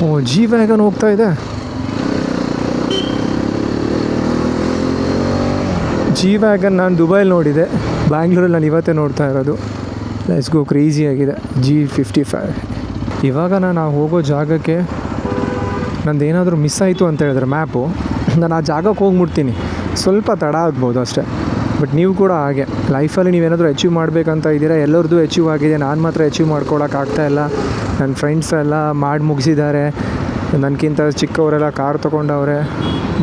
ಓ G wagon ಹೋಗ್ತಾ ಇದೆ. G wagon ನಾನು ದುಬೈಲಿ ನೋಡಿದೆ, ಬ್ಯಾಂಗ್ಳೂರಲ್ಲಿ ನಾನು ಇವತ್ತೇ ನೋಡ್ತಾ ಇರೋದು. ಲೆಟ್ಸ್ ಗೋ, ಕ್ರೇಜಿಯಾಗಿದೆ. G55. ಇವಾಗ ನಾನು ಹೋಗೋ ಜಾಗಕ್ಕೆ ನಂದು ಏನಾದರೂ ಮಿಸ್ ಆಯಿತು ಅಂತ ಹೇಳಿದ್ರೆ ಮ್ಯಾಪು, ನಾನು ಆ ಜಾಗಕ್ಕೆ ಹೋಗ್ಬಿಡ್ತೀನಿ. ಸ್ವಲ್ಪ ತಡ ಆಗ್ಬೋದು ಅಷ್ಟೇ. ಬಟ್ ನೀವು ಕೂಡ ಹಾಗೆ ಲೈಫಲ್ಲಿ ನೀವೇನಾದರೂ ಅಚೀವ್ ಮಾಡಬೇಕಂತ ಇದ್ದೀರಾ, ಎಲ್ಲರದ್ದು ಅಚೀವ್ ಆಗಿದೆ, ನಾನು ಮಾತ್ರ ಅಚೀವ್ ಮಾಡ್ಕೊಳಕ್ಕಾಗ್ತಾಯಿಲ್ಲ. ನನ್ನ ಫ್ರೆಂಡ್ಸ್ ಎಲ್ಲ ಮಾಡಿ ಮುಗಿಸಿದ್ದಾರೆ, ನನಗಿಂತ ಚಿಕ್ಕವರೆಲ್ಲ ಕಾರ್ ತೊಗೊಂಡವ್ರೆ,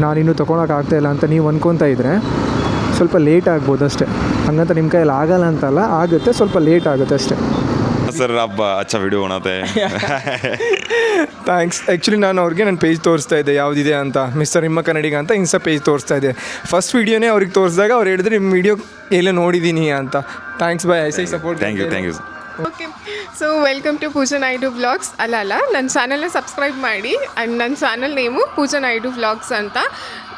ನಾನಿನ್ನೂ ತೊಗೊಳಕ್ಕಾಗ್ತಾಯಿಲ್ಲ ಅಂತ ನೀವು ಅಂದ್ಕೊತಾ ಇದ್ದರೆ ಸ್ವಲ್ಪ ಲೇಟ್ ಆಗ್ಬೋದು ಅಷ್ಟೇ. ಹಂಗಂತ ನಿಮ್ಮ ಕೈಯಲ್ಲಿ ಆಗಲ್ಲ ಅಂತಲ್ಲ, ಆಗುತ್ತೆ, ಸ್ವಲ್ಪ ಲೇಟ್ ಆಗುತ್ತೆ ಅಷ್ಟೇ. ಸರ್ आप अच्छा वीडियो बनाते हैं. ಥ್ಯಾಂಕ್ಸ್. ಆ್ಯಕ್ಚುಲಿ ನಾನು ಅವ್ರಿಗೆ ನನ್ನ ಪೇಜ್ ತೋರಿಸ್ತಾ ಇದ್ದೆ ಯಾವುದಿದೆ ಅಂತ, ಮಿಸ್ಟರ್ ನಿಮ್ಮ ಕನ್ನಡಿಗ ಅಂತ ಇನ್ಸ್ಟಾ ಪೇಜ್ ತೋರಿಸ್ತಾ ಇದ್ದೆ. ಫಸ್ಟ್ ವೀಡಿಯೋನೇ ಅವ್ರಿಗೆ ತೋರಿಸಿದಾಗ ಅವ್ರು ಹೇಳಿದ್ರೆ ನಿಮ್ಮ ವೀಡಿಯೋ ಎಲ್ಲೇ ನೋಡಿದ್ದೀನಿ ಅಂತ. Thanks by I support. Thank you. Okay, so welcome to Pooja Naidu vlogs. ಅಲ್ಲ ನನ್ನ ಚಾನಲ್ನ ಸಬ್ಸ್ಕ್ರೈಬ್ ಮಾಡಿ. ಆ್ಯಂಡ್ ನನ್ನ channel name Pooja Naidu vlogs ಅಂತ.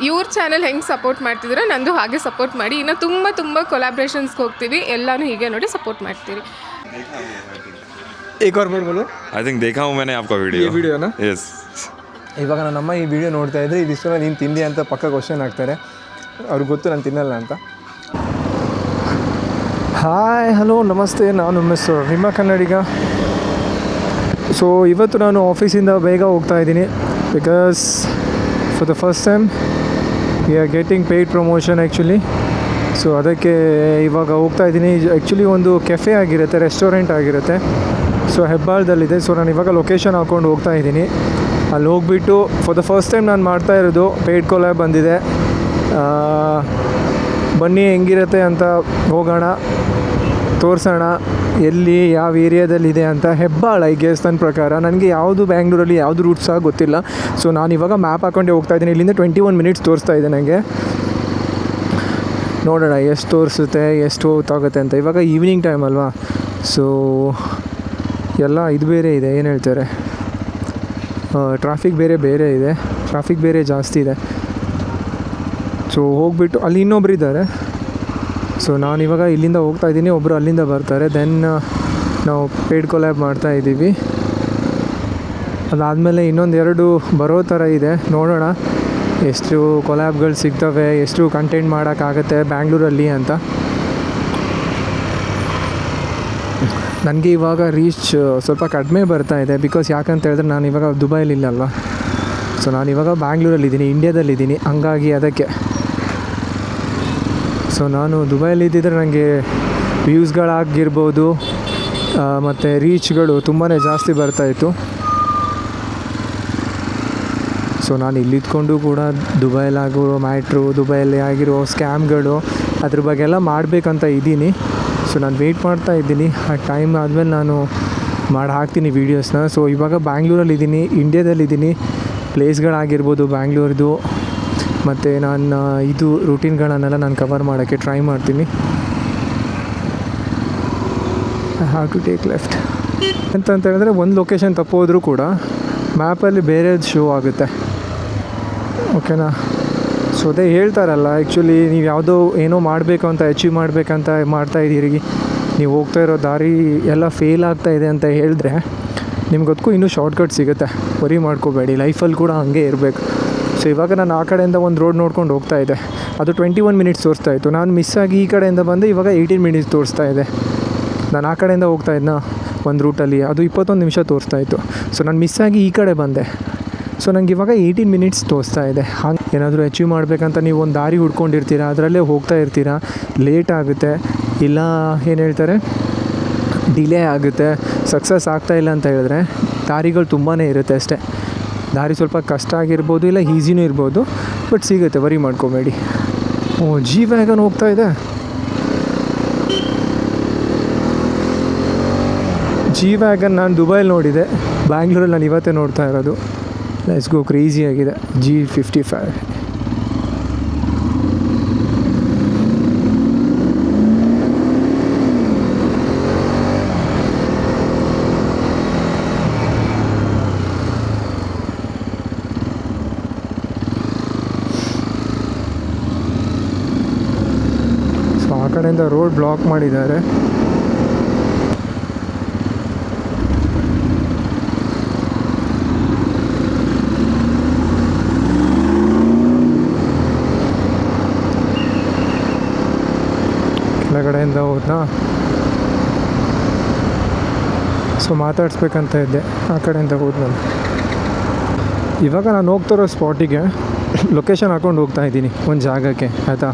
ಇವ್ರ ಚಾನಲ್ ಹೆಂಗೆ ಸಪೋರ್ಟ್ ಮಾಡ್ತಿದ್ರೆ ನಂದು ಹಾಗೆ ಸಪೋರ್ಟ್ ಮಾಡಿ. ಇನ್ನು ತುಂಬ ಕೊಲಾಬ್ರೇಷನ್ಸ್ಗೆ ಹೋಗ್ತೀವಿ, ಎಲ್ಲನೂ ಹೀಗೆ ನೋಡಿ ಸಪೋರ್ಟ್ ಮಾಡ್ತೀವಿ. एक और बार बोलो. आई थिंक देखा हूँ मैंने आपका वीडियो. ये वीडियो ना? यस. ಇವಾಗ ನನ್ನಮ್ಮ ಈ ವಿಡಿಯೋ ನೋಡ್ತಾ ಇದ್ದರೆ ಇದಿಷ್ಟು ನೀನು ತಿಂದಿ ಅಂತ ಪಕ್ಕ ಕ್ವಶನ್ ಆಗ್ತಾರೆ. ಅವ್ರಿಗೆ ಗೊತ್ತು ನಾನು ತಿನ್ನಲ್ಲ ಅಂತ. ಹಾಯ್, ಹಲೋ, ನಮಸ್ತೆ. ನಾನು ಮಿಸ್ಟರ್ ನಿಮ್ಮ ಕನ್ನಡಿಗ. ಸೊ ಇವತ್ತು ನಾನು ಆಫೀಸಿಂದ ಬೇಗ ಹೋಗ್ತಾ ಇದ್ದೀನಿ. Because for the first time we are getting paid promotion actually. So ಅದಕ್ಕೆ ಇವಾಗ ಹೋಗ್ತಾ ಇದ್ದೀನಿ. ಆ್ಯಕ್ಚುಲಿ ಒಂದು ಕೆಫೆ ಆಗಿರುತ್ತೆ, ರೆಸ್ಟೋರೆಂಟ್ ಆಗಿರುತ್ತೆ. ಸೊ ಹೆಬ್ಬಾಳದಲ್ಲಿದೆ. ಸೊ ನಾನು ಇವಾಗ ಲೊಕೇಶನ್ ಹಾಕ್ಕೊಂಡು ಹೋಗ್ತಾ ಇದ್ದೀನಿ. ಅಲ್ಲಿ ಹೋಗ್ಬಿಟ್ಟು ಫಾರ್ ದ ಫಸ್ಟ್ ಟೈಮ್ ನಾನು ಮಾಡ್ತಾ ಇರೋದು ಪೇಯ್ಡ್ ಕೊಲಾಬ್ ಬಂದಿದೆ. ಬನ್ನಿ ಹೆಂಗಿರುತ್ತೆ ಅಂತ ಹೋಗೋಣ, ತೋರಿಸೋಣ ಎಲ್ಲಿ ಯಾವ ಏರಿಯಾದಲ್ಲಿದೆ ಅಂತ. ಹೆಬ್ಬಾಳ ಐ ಗೆಸ್ ನನ್ನ ಪ್ರಕಾರ. ನನಗೆ ಯಾವುದು ಬ್ಯಾಂಗ್ಳೂರಲ್ಲಿ ಯಾವುದು ರೂಟ್ಸ್ ಸಹ ಗೊತ್ತಿಲ್ಲ. ಸೊ ನಾನು ಇವಾಗ ಮ್ಯಾಪ್ ಹಾಕ್ಕೊಂಡೆ ಹೋಗ್ತಾ ಇದ್ದೀನಿ. ಇಲ್ಲಿಂದ 21 ಮಿನಿಟ್ಸ್ ತೋರಿಸ್ತಾ ಇದೆ ನನಗೆ. ನೋಡೋಣ ಎಷ್ಟು ತೋರಿಸುತ್ತೆ, ಎಷ್ಟು ಹೊತ್ತಾಗುತ್ತೆ ಅಂತ. ಇವಾಗ ಈವ್ನಿಂಗ್ ಟೈಮ್ ಅಲ್ವಾ, ಸೊ ಎಲ್ಲ ಇದು ಬೇರೆ ಇದೆ, ಏನು ಹೇಳ್ತಾರೆ, ಟ್ರಾಫಿಕ್ ಬೇರೆ ಇದೆ, ಟ್ರಾಫಿಕ್ ಬೇರೆ ಜಾಸ್ತಿ ಇದೆ. ಸೊ ಹೋಗ್ಬಿಟ್ಟು ಅಲ್ಲಿ ಇನ್ನೊಬ್ರು ಇದ್ದಾರೆ. ಸೊ ನಾನಿವಾಗ ಇಲ್ಲಿಂದ ಹೋಗ್ತಾ ಇದ್ದೀನಿ, ಒಬ್ಬರು ಅಲ್ಲಿಂದ ಬರ್ತಾರೆ. ದೆನ್ ನಾವು ಪೇಯ್ಡ್ ಕೊಲ್ಯಾಬ್ ಮಾಡ್ತಾ ಇದ್ದೀವಿ. ಅದಾದಮೇಲೆ ಇನ್ನೊಂದು 2 ಬರೋ ಥರ ಇದೆ. ನೋಡೋಣ ಎಷ್ಟು ಕೊಲ್ಯಾಬ್ಗಳು ಸಿಗ್ತವೆ, ಎಷ್ಟು ಕಂಟೆಂಟ್ ಮಾಡೋಕ್ಕಾಗತ್ತೆ ಬ್ಯಾಂಗ್ಳೂರಲ್ಲಿ ಅಂತ. ನನಗೆ ಇವಾಗ ರೀಚ್ ಸ್ವಲ್ಪ ಕಡಿಮೆ ಬರ್ತಾ ಇದೆ. ಬಿಕಾಸ್ ಯಾಕಂತ ಹೇಳಿದ್ರೆ ನಾನು ಇವಾಗ ದುಬೈಲಿಲ್ಲಲ್ವ. ಸೊ ನಾನಿವಾಗ ಬ್ಯಾಂಗ್ಳೂರಲ್ಲಿದ್ದೀನಿ, ಇಂಡಿಯಾದಲ್ಲಿದ್ದೀನಿ. ಹಂಗಾಗಿ ಅದಕ್ಕೆ. ಸೊ ನಾನು ದುಬೈಲಿದ್ದಿದ್ರೆ ನನಗೆ ವ್ಯೂಸ್ಗಳಾಗಿರ್ಬೋದು ಮತ್ತು ರೀಚ್ಗಳು ತುಂಬಾ ಜಾಸ್ತಿ ಬರ್ತಾಯಿತ್ತು. ಸೊ ನಾನು ಇಲ್ಲಿದ್ಕೊಂಡು ಕೂಡ ದುಬೈಲಾಗಿರೋ ಮ್ಯಾಟ್ರು, ದುಬೈಯಲ್ಲಿ ಆಗಿರೋ ಸ್ಕ್ಯಾಮ್ಗಳು, ಅದ್ರ ಬಗ್ಗೆ ಎಲ್ಲ ಮಾಡಬೇಕಂತ ಇದ್ದೀನಿ. ಸೊ ನಾನು ವೆಯ್ಟ್ ಮಾಡ್ತಾ ಇದ್ದೀನಿ. ಆ ಟೈಮ್ ಆದಮೇಲೆ ನಾನು ಮಾಡಿ ಹಾಕ್ತೀನಿ ವೀಡಿಯೋಸ್ನ. ಸೊ ಇವಾಗ ಬ್ಯಾಂಗ್ಳೂರಲ್ಲಿದ್ದೀನಿ, ಇಂಡಿಯಾದಲ್ಲಿದ್ದೀನಿ. ಪ್ಲೇಸ್ಗಳಾಗಿರ್ಬೋದು ಬ್ಯಾಂಗ್ಳೂರ್ದು, ಮತ್ತು ನಾನು ಇದು ರೂಟೀನ್ಗಳನ್ನೆಲ್ಲ ನಾನು ಕವರ್ ಮಾಡೋಕ್ಕೆ ಟ್ರೈ ಮಾಡ್ತೀನಿ. I have to take left ಅಂತ ಹೇಳಿದ್ರೆ ಒಂದು ಲೊಕೇಶನ್ ತಪ್ಪೋದ್ರೂ ಕೂಡ ಮ್ಯಾಪಲ್ಲಿ ಬೇರೆದು ಶೋ ಆಗುತ್ತೆ. ಓಕೆನಾ? ಸೊ ಅದೇ ಹೇಳ್ತಾರಲ್ಲ, ಆ್ಯಕ್ಚುಲಿ ನೀವು ಯಾವುದೋ ಏನೋ ಮಾಡಬೇಕು ಅಂತ, ಅಚೀವ್ ಮಾಡಬೇಕಂತ ಮಾಡ್ತಾಯಿದ್ದೀರಿ, ನೀವು ಹೋಗ್ತಾ ಇರೋ ದಾರಿ ಎಲ್ಲ ಫೇಲ್ ಆಗ್ತಾಯಿದೆ ಅಂತ ಹೇಳಿದ್ರೆ ನಿಮ್ಗೊದಕ್ಕೂ ಇನ್ನೂ ಶಾರ್ಟ್ಕಟ್ ಸಿಗುತ್ತೆ. ವರಿ ಮಾಡ್ಕೋಬೇಡಿ, ಲೈಫಲ್ಲಿ ಕೂಡ ಹಾಗೆ ಇರಬೇಕು. ಸೊ ಇವಾಗ ನಾನು ಆ ಕಡೆಯಿಂದ ಒಂದು ರೋಡ್ ನೋಡ್ಕೊಂಡು ಹೋಗ್ತಾ ಇದ್ದೆ, ಅದು 21 ಮಿನಿಟ್ಸ್ ತೋರಿಸ್ತಾ ಇತ್ತು. ನಾನು ಮಿಸ್ಸಾಗಿ ಈ ಕಡೆಯಿಂದ ಬಂದೆ, ಇವಾಗ 18 ಮಿನಿಟ್ಸ್ ತೋರಿಸ್ತಾ ಇದೆ. ನಾನು ಆ ಕಡೆಯಿಂದ ಹೋಗ್ತಾ ಇದ್ನ ಒಂದು ರೂಟಲ್ಲಿ, ಅದು 21 ನಿಮಿಷ ತೋರಿಸ್ತಾ ಇತ್ತು. ಸೊ ನಾನು ಮಿಸ್ಸಾಗಿ ಈ ಕಡೆ ಬಂದೆ. ಸೊ ನನಗೆ ಇವಾಗ 18 ಮಿನಿಟ್ಸ್ ತೋರಿಸ್ತಾ ಇದೆ. ಹಂಗೆ ಏನಾದರೂ ಅಚೀವ್ ಮಾಡಬೇಕಂತ ನೀವು ಒಂದು ದಾರಿ ಹುಡ್ಕೊಂಡಿರ್ತೀರ, ಅದರಲ್ಲೇ ಹೋಗ್ತಾ ಇರ್ತೀರ, ಲೇಟ್ ಆಗುತ್ತೆ, ಇಲ್ಲ ಏನು ಹೇಳ್ತಾರೆ ಡಿಲೇ ಆಗುತ್ತೆ, ಸಕ್ಸಸ್ ಆಗ್ತಾಯಿಲ್ಲ ಅಂತ ಹೇಳಿದ್ರೆ ದಾರಿಗಳು ತುಂಬಾ ಇರುತ್ತೆ ಅಷ್ಟೇ. ದಾರಿ ಸ್ವಲ್ಪ ಕಷ್ಟ ಆಗಿರ್ಬೋದು, ಇಲ್ಲ ಈಸಿನೂ ಇರ್ಬೋದು, ಬಟ್ ಸಿಗುತ್ತೆ, ವರಿ ಮಾಡ್ಕೋಬೇಡಿ. ಓ ಜಿ ವ್ಯಾಗನ್ ಹೋಗ್ತಾ ಇದೆ. ಜಿ ವ್ಯಾಗನ್ ನಾನು ದುಬೈಲಿ ನೋಡಿದೆ, ಬ್ಯಾಂಗ್ಳೂರಲ್ಲಿ ನಾನು ಇವತ್ತೇ ನೋಡ್ತಾ ಇರೋದು. ಲೆಟ್ಸ್ ಗೋ, ಕ್ರೇಜಿಯಾಗಿದೆ. G55. ಸೊ ಆ ಕಡೆಯಿಂದ ರೋಡ್ ಬ್ಲಾಕ್ ಮಾಡಿದ್ದಾರೆ. ಕಡೆಯಿಂದ ಹೋದ್ನಾ, ಸೊ ಮಾತಾಡಿಸ್ಬೇಕಂತ ಇದ್ದೆ, ಆ ಕಡೆಯಿಂದ ಹೋದ್ನಲ್ಲ. ಇವಾಗ ನಾನು ಹೋಗ್ತಿರೋ ಸ್ಪಾಟಿಗೆ ಲೊಕೇಶನ್ ಹಾಕ್ಕೊಂಡು ಹೋಗ್ತಾ ಇದ್ದೀನಿ ಒಂದು ಜಾಗಕ್ಕೆ, ಆಯಿತಾ.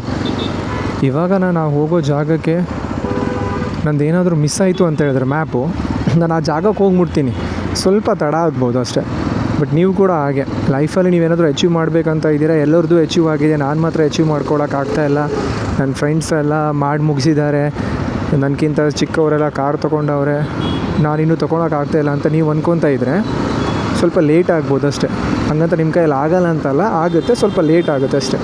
ಇವಾಗ ನಾನು ಹೋಗೋ ಜಾಗಕ್ಕೆ ನಂದು ಏನಾದರೂ ಮಿಸ್ ಆಯಿತು ಅಂತ ಹೇಳಿದ್ರೆ ಮ್ಯಾಪು, ನಾನು ಆ ಜಾಗಕ್ಕೆ ಹೋಗ್ಬಿಡ್ತೀನಿ. ಸ್ವಲ್ಪ ತಡ ಆಗ್ಬೋದು ಅಷ್ಟೇ. ಬಟ್ ನೀವು ಕೂಡ ಹಾಗೆ ಲೈಫಲ್ಲಿ ನೀವೇನಾದರೂ ಅಚೀವ್ ಮಾಡಬೇಕಂತ ಇದ್ದೀರಾ, ಎಲ್ಲರದ್ದು ಅಚೀವ್ ಆಗಿದೆ, ನಾನು ಮಾತ್ರ ಅಚೀವ್ ಮಾಡ್ಕೊಳಕ್ಕಾಗ್ತಾಯಿಲ್ಲ. ನನ್ನ ಫ್ರೆಂಡ್ಸ್ ಎಲ್ಲ ಮಾಡಿ ಮುಗಿಸಿದ್ದಾರೆ, ನನಗಿಂತ ಚಿಕ್ಕವರೆಲ್ಲ ಕಾರ್ ತೊಗೊಂಡವ್ರೆ, ನಾನಿನ್ನೂ ತೊಗೊಳಕ್ಕಾಗ್ತಾಯಿಲ್ಲ ಅಂತ ನೀವು ಅಂದ್ಕೊತಾ ಇದ್ದರೆ ಸ್ವಲ್ಪ ಲೇಟ್ ಆಗ್ಬೋದು ಅಷ್ಟೇ. ಹಂಗಂತ ನಿಮ್ಮ ಕೈಯಲ್ಲಿ ಆಗಲ್ಲ ಅಂತಲ್ಲ, ಆಗುತ್ತೆ, ಸ್ವಲ್ಪ ಲೇಟ್ ಆಗುತ್ತೆ ಅಷ್ಟೇ.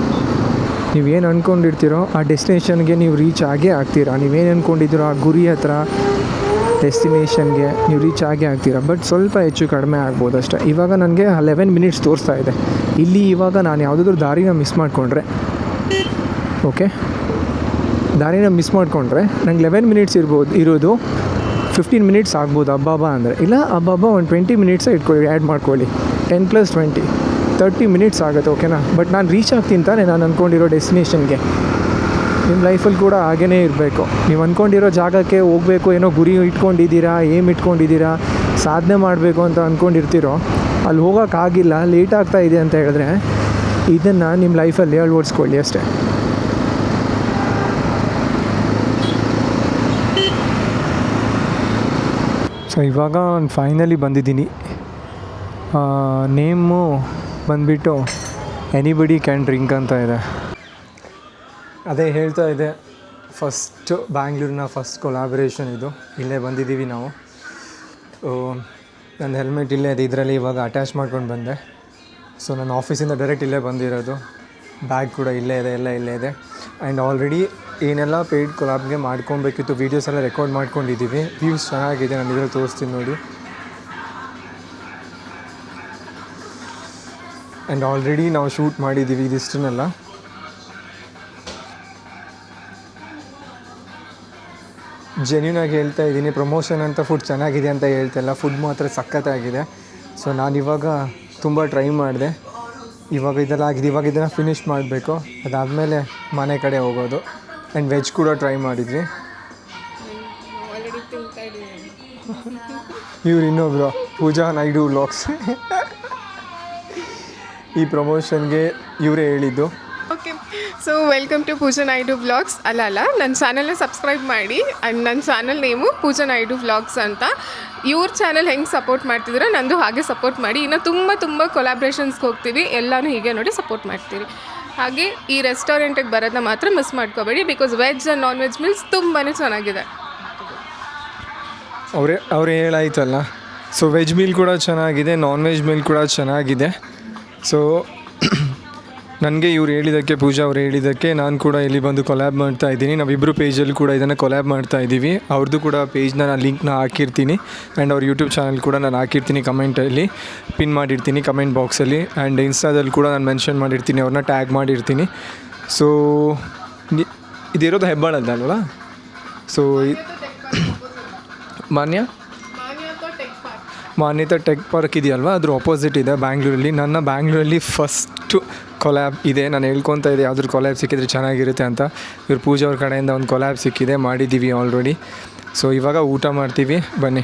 ನೀವೇನು ಅಂದ್ಕೊಂಡಿರ್ತೀರೋ ಆ ಡೆಸ್ಟಿನೇಷನ್ಗೆ ನೀವು ರೀಚ್ ಆಗೇ ಆಗ್ತೀರಾ. ನೀವೇನು ಅಂದ್ಕೊಂಡಿದ್ದೀರೋ ಆ ಗುರಿ ಹತ್ರ ಡೆಸ್ಟಿನೇಷನ್ಗೆ ನೀವು ರೀಚ್ ಆಗೇ ಆಗ್ತೀರಾ. ಬಟ್ ಸ್ವಲ್ಪ ಹೆಚ್ಚು ಕಡಿಮೆ ಆಗ್ಬೋದು ಅಷ್ಟೇ. ಇವಾಗ ನನಗೆ 11 ಮಿನಿಟ್ಸ್ ತೋರಿಸ್ತಾ ಇದೆ ಇಲ್ಲಿ. ಇವಾಗ ನಾನು ಯಾವುದಾದ್ರೂ ದಾರಿನ ಮಿಸ್ ಮಾಡಿಕೊಂಡ್ರೆ, ಓಕೆ, ದಾರಿನ ಮಿಸ್ ಮಾಡಿಕೊಂಡ್ರೆ ನಂಗೆ 11 ಮಿನಿಟ್ಸ್ ಇರೋದು 15 ಮಿನಿಟ್ಸ್ ಆಗ್ಬೋದು ಹಬ್ಬ ಅಂದರೆ. ಇಲ್ಲ ಹಬ್ಬ ಒಂದು 20 ಮಿನಿಟ್ಸೇ ಇಟ್ಕೊಳ್ಳಿ, ಆ್ಯಡ್ ಮಾಡ್ಕೊಳ್ಳಿ. 10 + 20 30 ಮಿನಿಟ್ಸ್ ಆಗುತ್ತೆ, ಓಕೆನಾ. ಬಟ್ ನಾನು ರೀಚ್ ಆಗ್ತೀನಿ ತಾನೆ ನಾನು ಅಂದ್ಕೊಂಡಿರೋ ಡೆಸ್ಟಿನೇಷನ್ಗೆ. ನಿಮ್ಮ ಲೈಫಲ್ಲಿ ಕೂಡ ಹಾಗೇ ಇರಬೇಕು. ನೀವು ಅಂದ್ಕೊಂಡಿರೋ ಜಾಗಕ್ಕೆ ಹೋಗಬೇಕು, ಏನೋ ಗುರಿ ಇಟ್ಕೊಂಡಿದ್ದೀರಾ, ಏಮ್ ಇಟ್ಕೊಂಡಿದ್ದೀರಾ, ಸಾಧನೆ ಮಾಡಬೇಕು ಅಂತ ಅಂದ್ಕೊಂಡಿರ್ತೀರೋ, ಅಲ್ಲಿ ಹೋಗೋಕ್ಕಾಗಿಲ್ಲ, ಲೇಟ್ ಆಗ್ತಾ ಇದೆ ಅಂತ ಹೇಳಿದ್ರೆ ಇದನ್ನು ನಿಮ್ಮ ಲೈಫಲ್ಲಿ ಅಳವಡಿಸ್ಕೊಳ್ಳಿ ಅಷ್ಟೇ. ಸೊ ಇವಾಗ ನಾನು ಫೈನಲಿ ಬಂದಿದ್ದೀನಿ. ನೇಮು ಬಂದುಬಿಟ್ಟು ಎನಿಬಡಿ ಕ್ಯಾನ್ ಡ್ರಿಂಕ್ ಅಂತ ಇದೆ. ಅದೇ ಹೇಳ್ತಾ ಇದೆ, ಫಸ್ಟು ಬ್ಯಾಂಗ್ಳೂರಿನ ಫಸ್ಟ್ ಕೊಲಾಬ್ರೇಷನ್ ಇದು. ಇಲ್ಲೇ ಬಂದಿದ್ದೀವಿ ನಾವು. ನನ್ನ ಹೆಲ್ಮೆಟ್ ಇಲ್ಲೇ ಇದೆ, ಇದರಲ್ಲಿ ಇವಾಗ ಅಟ್ಯಾಚ್ ಮಾಡ್ಕೊಂಡು ಬಂದೆ. ಸೊ ನನ್ನ ಆಫೀಸಿಂದ ಡೈರೆಕ್ಟ್ ಇಲ್ಲೇ ಬಂದಿರೋದು. ಬ್ಯಾಗ್ ಕೂಡ ಇಲ್ಲೇ ಇದೆ, ಎಲ್ಲ ಇಲ್ಲೇ ಇದೆ. ಆ್ಯಂಡ್ ಆಲ್ರೆಡಿ ಏನೆಲ್ಲ ಪೇಯ್ಡ್ ಕೊಲಾಬ್ಗೆ ಮಾಡ್ಕೊಬೇಕಿತ್ತು ವೀಡಿಯೋಸ್ ಎಲ್ಲ ರೆಕಾರ್ಡ್ ಮಾಡ್ಕೊಂಡಿದ್ದೀವಿ. ವ್ಯೂಸ್ ಚೆನ್ನಾಗಿದೆ, ನಾನು ಇದರಲ್ಲಿ ತೋರಿಸ್ತೀನಿ ನೋಡಿ. ಆ್ಯಂಡ್ ಆಲ್ರೆಡಿ ನಾವು ಶೂಟ್ ಮಾಡಿದ್ದೀವಿ ಇದಿಷ್ಟನ್ನೆಲ್ಲ. ಜೆನ್ಯೂನಾಗಿ ಹೇಳ್ತಾ ಇದ್ದೀನಿ, ಪ್ರಮೋಷನ್ ಅಂತ ಫುಡ್ ಚೆನ್ನಾಗಿದೆ ಅಂತ ಹೇಳ್ತಾಯಿಲ್ಲ, ಫುಡ್ ಮಾತ್ರ ಸಖತ್ತಾಗಿದೆ. ಸೊ ನಾನಿವಾಗ ತುಂಬ ಟ್ರೈ ಮಾಡಿದೆ. ಇವಾಗ ಇದೆಲ್ಲ ಆಗಿದೆ, ಇವಾಗ ಇದನ್ನು ಫಿನಿಷ್ ಮಾಡಬೇಕು. ಅದಾದಮೇಲೆ ಮನೆ ಕಡೆ ಹೋಗೋದು. ಆ್ಯಂಡ್ ವೆಜ್ ಕೂಡ ಟ್ರೈ ಮಾಡಿದ್ವಿ. ಇವ್ರು ಇನ್ನೊಬ್ರು ಪೂಜಾ ನಾಯ್ಡು ವ್ಲಾಗ್ಸ್. ಈ ಪ್ರಮೋಷನ್ಗೆ ಇವರೇ ಹೇಳಿದ್ದು. Okay, so welcome to Pooja Naidu vlogs. ಅಲ್ಲ ನನ್ನ ಚಾನಲ್ನ ಸಬ್ಸ್ಕ್ರೈಬ್ ಮಾಡಿ. ಆ್ಯಂಡ್ ನನ್ನ channel name Pooja Naidu vlogs ಅಂತ. ಇವ್ರ ಚಾನಲ್ ಹೆಂಗೆ ಸಪೋರ್ಟ್ ಮಾಡ್ತಿದ್ದೀರೋ ನಂದು ಹಾಗೆ ಸಪೋರ್ಟ್ ಮಾಡಿ. ಇನ್ನು ತುಂಬ ಕೊಲಾಬ್ರೇಷನ್ಸ್ಗೆ ಹೋಗ್ತೀವಿ, ಎಲ್ಲನೂ ಹೀಗೆ ನೋಡಿ ಸಪೋರ್ಟ್ ಮಾಡ್ತೀವಿ. ಹಾಗೆ ಈ ರೆಸ್ಟೋರೆಂಟಿಗೆ ಬರೋದನ್ನ ಮಾತ್ರ ಮಿಸ್ ಮಾಡ್ಕೋಬೇಡಿ, because veg and non veg meals ತುಂಬಾ ಚೆನ್ನಾಗಿದೆ. ಅವರೇ ಹೇಳಾಯ್ತಲ್ಲ. ಸೊ ವೆಜ್ ಮೀಲ್ ಕೂಡ ಚೆನ್ನಾಗಿದೆ, ನಾನ್ ವೆಜ್ ಮೀಲ್ ಕೂಡ ಚೆನ್ನಾಗಿದೆ. ಸೊ ನನಗೆ ಇವ್ರು ಹೇಳಿದ್ದಕ್ಕೆ, ಪೂಜಾ ಅವ್ರು ಹೇಳಿದ್ದಕ್ಕೆ ನಾನು ಕೂಡ ಇಲ್ಲಿ ಬಂದು ಕೊಲ್ಯಾಬ್ ಮಾಡ್ತಾ ಇದ್ದೀನಿ. ನಾವಿಬ್ಬರು ಪೇಜಲ್ಲಿ ಕೂಡ ಇದನ್ನು ಕೊಲ್ಯಾಬ್ ಮಾಡ್ತಾ ಇದ್ದೀವಿ. ಅವ್ರದ್ದು ಕೂಡ ಪೇಜ್ನ ನಾನು ಲಿಂಕ್ನ ಹಾಕಿರ್ತೀನಿ. ಆ್ಯಂಡ್ ಅವ್ರ ಯೂಟ್ಯೂಬ್ ಚಾನಲ್ ಕೂಡ ನಾನು ಹಾಕಿರ್ತೀನಿ, ಕಮೆಂಟಲ್ಲಿ ಪಿನ್ ಮಾಡಿರ್ತೀನಿ ಕಮೆಂಟ್ ಬಾಕ್ಸಲ್ಲಿ. ಆ್ಯಂಡ್ ಇನ್ಸ್ಟಾದಲ್ಲಿ ಕೂಡ ನಾನು ಮೆನ್ಷನ್ ಮಾಡಿರ್ತೀನಿ, ಅವ್ರನ್ನ ಟ್ಯಾಗ್ ಮಾಡಿರ್ತೀನಿ. ಸೊ ಇದಿರೋದು ಹೆಬ್ಬಾಳದಲ್ವ? ಸೊ ಮಾನ್ಯತಾ ಟೆಕ್ ಪಾರ್ಕ್ ಇದೆಯಲ್ವ, ಅದ್ರ ಆಪೋಸಿಟ್ ಇದೆ ಬ್ಯಾಂಗ್ಳೂರಲ್ಲಿ. ನನ್ನ ಬ್ಯಾಂಗ್ಳೂರಲ್ಲಿ ಫಸ್ಟು ಕೊಲ್ಯಾಬ್ ಇದೆ. ನಾನು ಹೇಳ್ಕೊತಾ ಇದ್ದೆ ಯಾವ್ದಾದ್ರು ಕೊಲ್ಯಾಬ್ ಸಿಕ್ಕಿದ್ರೆ ಚೆನ್ನಾಗಿರುತ್ತೆ ಅಂತ. ಇವ್ರು ಪೂಜಾ ಅವ್ರ ಕಡೆಯಿಂದ ಒಂದು ಕೊಲ್ಯಾಬ್ ಸಿಕ್ಕಿದೆ, ಮಾಡಿದ್ದೀವಿ ಆಲ್ರೆಡಿ. ಸೊ ಇವಾಗ ಊಟ ಮಾಡ್ತೀವಿ, ಬನ್ನಿ.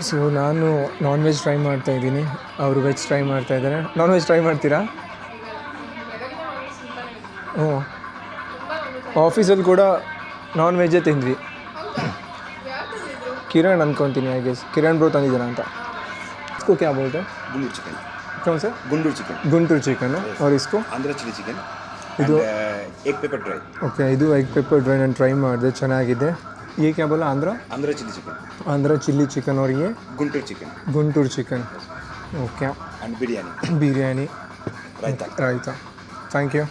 ಸೊ ನಾನು ನಾನ್ ವೆಜ್ ಟ್ರೈ ಮಾಡ್ತಾಯಿದ್ದೀನಿ, ಅವರು ವೆಜ್ ಟ್ರೈ ಮಾಡ್ತಾಯಿದ್ದಾರೆ. ನಾನ್ ವೆಜ್ ಟ್ರೈ ಮಾಡ್ತೀರಾ? ಹ್ಞೂ, ಆಫೀಸಲ್ಲಿ ಕೂಡ ನಾನ್ ವೆಜ್ಜೇ ತಿಂದ್ವಿ. ಕಿರಣ್ ಅಂದ್ಕೊತೀನಿ, ಐ ಗೆಸ್ ಕಿರಣ್ ಬ್ರೋ ತಂದಿದ್ದೀರಾ ಅಂತ. इसको क्या बोलते हैं? गुंटूर चिकन. कौन सा? गुंटूर चिकन. और इसको आंध्र चिली चिकन ಇದು एग पेपर ड्राई. ಓಕೆ, ಇದು ಎಗ್ ಪೆಪ್ಪರ್ ಡ್ರೈ ನಾನು ಟ್ರೈ ಮಾಡಿದೆ, ಚೆನ್ನಾಗಿದೆ. ये क्या बोला? Andhra chilli chicken. Andhra chilli chicken. और ये Guntur chicken. Okay. And biryani raita. Thank you.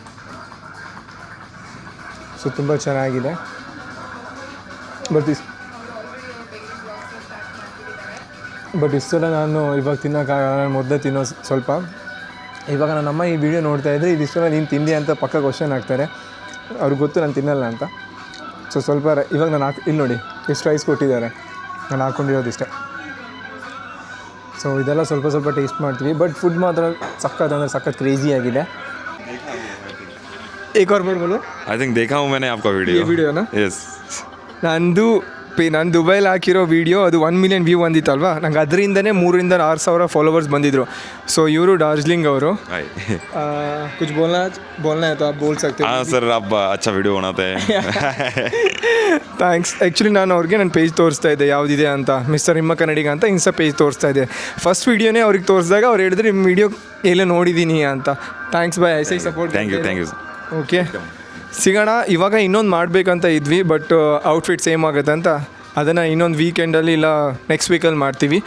So ತುಂಬ ಚೆನ್ನಾಗಿದೆ. ಬಟ್ ಇಷ್ಟೆಲ್ಲ ನಾನು ಇವಾಗ ತಿನ್ನೋಕ್ಕಾಗಲ್ಲ, ನಾನು ಮೊದಲೇ ತಿನ್ನೋ ಸ್ವಲ್ಪ. ಇವಾಗ ನನ್ನಮ್ಮ ಈ ವಿಡಿಯೋ ನೋಡ್ತಾ ಇದ್ದರೆ ಇದಿಷ್ಟೆಲ್ಲ ನೀನು ತಿಂದಿ ಅಂತ ಪಕ್ಕ ಕ್ವಶನ್ ಆಗ್ತಾರೆ. ಅವ್ರಿಗೆ ಗೊತ್ತು ನಾನು ತಿನ್ನಲ್ಲ ಅಂತ. ಸೊ ಸ್ವಲ್ಪ ಇವಾಗ ನಾನು ಇಲ್ಲಿ ನೋಡಿ ಎಷ್ಟು ರೈಸ್ ಕೊಟ್ಟಿದ್ದಾರೆ, ನಾನು ಹಾಕ್ಕೊಂಡಿರೋದಿಷ್ಟೇ. ಸೊ ಇದೆಲ್ಲ ಸ್ವಲ್ಪ ಟೇಸ್ಟ್ ಮಾಡ್ತೀವಿ. ಬಟ್ ಫುಡ್ ಮಾತ್ರ ಸಖತ್ ಕ್ರೇಜಿ ಆಗಿದೆ. एक और बार बोलो. आई थिंक देखा हूँ मैंने आपका वीडियो. ये वीडियो ना? यस. ನಾನು ದುಬೈಲಿ ಹಾಕಿರೋ ವೀಡಿಯೋ ಅದು 1 ಮಿಲಿಯನ್ ವ್ಯೂ ಬಂದಿತ್ತಲ್ವಾ, ನಂಗೆ ಅದರಿಂದನೇ 3,000-6,000 ಫಾಲೋವರ್ಸ್ ಬಂದಿದ್ರು. ಸೊ ಇವರು ಡಾರ್ಜಿಲಿಂಗ್ ಅವರು. हाय ಕುछ बोलना है तो आप बोल सकते हो. हाँ सर आप अच्छा वीडियो बनाते हैं. ಥ್ಯಾಂಕ್ಸ್. ಆ್ಯಕ್ಚುಲಿ ನಾನು ಅವ್ರಿಗೆ ನನ್ನ ಪೇಜ್ ತೋರಿಸ್ತಾ ಇದ್ದೆ ಯಾವುದಿದೆ ಅಂತ, ಮಿಸ್ಟರ್ ಹಿಮ್ಮ ಕನ್ನಡಿಗ ಅಂತ ಇನ್ಸ್ಟಾ ಪೇಜ್ ತೋರಿಸ್ತಾ ಇದ್ದೆ. ಫಸ್ಟ್ ವೀಡಿಯೋನೇ ಅವ್ರಿಗೆ ತೋರಿಸಿದಾಗ ಅವ್ರು ಹೇಳಿದ್ರೆ ನಿಮ್ಮ ವೀಡಿಯೋ ಎಲ್ಲ ನೋಡಿದ್ದೀನಿ ಅಂತ. ಥ್ಯಾಂಕ್ಸ್ ಬಾಯ್, ಐಸೈ ಸಪೋರ್ಟ್. थैंक यू ಓಕೆ ಸಿಗೋಣ. ಇವಾಗ ಇನ್ನೊಂದು ಮಾಡಬೇಕಂತ ಇದ್ವಿ, ಬಟ್ ಔಟ್ಫಿಟ್ ಸೇಮ್ ಆಗುತ್ತೆ ಅಂತ ಅದನ್ನು ಇನ್ನೊಂದು ವೀಕೆಂಡಲ್ಲಿ ಇಲ್ಲ ನೆಕ್ಸ್ಟ್ ವೀಕಲ್ಲಿ ಮಾಡ್ತೀವಿ.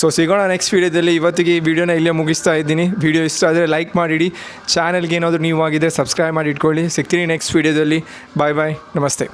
ಸೊ ಸಿಗೋಣ ನೆಕ್ಸ್ಟ್ ವೀಡಿಯೋದಲ್ಲಿ. ಇವತ್ತಿಗೆ ಈ ವಿಡಿಯೋನ ಇಲ್ಲೇ ಮುಗಿಸ್ತಾ ಇದ್ದೀನಿ. ವಿಡಿಯೋ ಇಷ್ಟ ಆದರೆ ಲೈಕ್ ಮಾಡಿಡಿ, ಚಾನಲ್ಗೆ ಏನಾದರೂ ನೀವು ಆಗಿದ್ದರೆ ಸಬ್ಸ್ಕ್ರೈಬ್ ಮಾಡಿ ಇಟ್ಕೊಳ್ಳಿ. ಸಿಗ್ತೀನಿ ನೆಕ್ಸ್ಟ್ ವೀಡಿಯೋದಲ್ಲಿ. ಬಾಯ್ ನಮಸ್ತೆ.